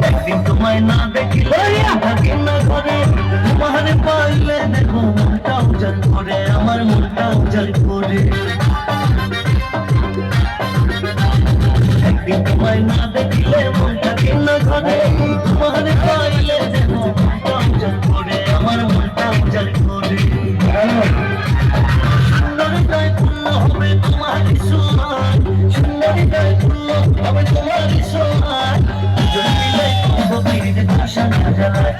একদিন তোমায় না দেখিলে থাকি না ঘরে, তোমার পাইলে দেখো মনটা উজাড় করে, আমার মনটা উজাড় করে। একদিন তোমায় না দেখিলে মনটা কিনা ঘরে, তোমার পাইলে দেখো মনটা উজাড় করে, আমার মনটা উজাড় করে। সুন্দরিতায় পূর্ণ হবে তোমার সোনার, সুন্দরিতায় পূর্ণ হবে তোমার সোনার। দুজন মিলে করবো পিড়িতে ভাষা না জ্বালায়,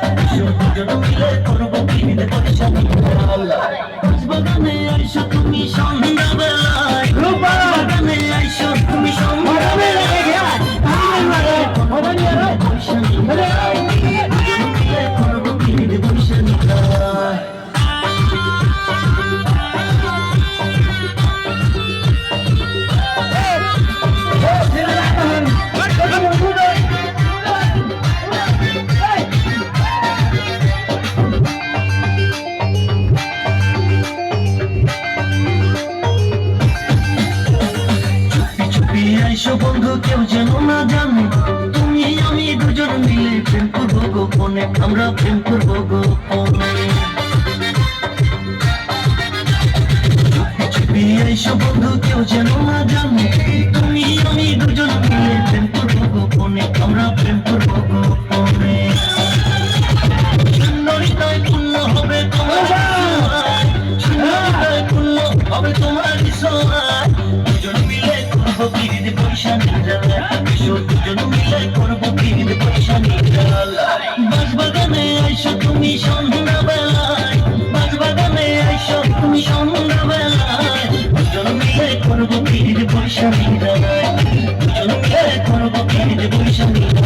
দুজন মিলে করবো পিড়িতে ভাষা না জ্বালায়। বাগানে আইসো তুমি সন্ধ্যাবেলায়, বাগানে আইসো তুমি সন্ধ্যাবেলায়, করবো পিড়িতে ভাষা না জ্বালায়। আইসো বন্ধু কেউ যেন না জানে, তুমি আমি দুজন মিলে প্রেম করবো গোপনে, আমরা প্রেম করবো গোপনে। চুপি আইসো বন্ধু কেউ যেন না জানে, তুমি আমি দুজন মিলে প্রেম করবো গোপনে, আমরা প্রেম করবো গোপনে। সুন্দরিতায় পূর্ণ হবে তোমার সোনার, সুন্দরিতায় পূর্ণ হবে তোমার সোনার। দুজন মিলে করবো পিড়িতে পয়সা নিয়ে জ্বালায়, দুজন মিলে করবো পিড়িতে পয়সা নিয়ে জ্বালায়। বাগানে আইসো তুমি সন্ধ্যাবেলায়, বাগানে আইসো তুমি সন্ধ্যাবেলায়, দুজন মিলে করবো পিড়িতে পয়সা নিয়ে জ্বালায়, দুজন মিলে করবো পিড়িতে পয়সা নিয়ে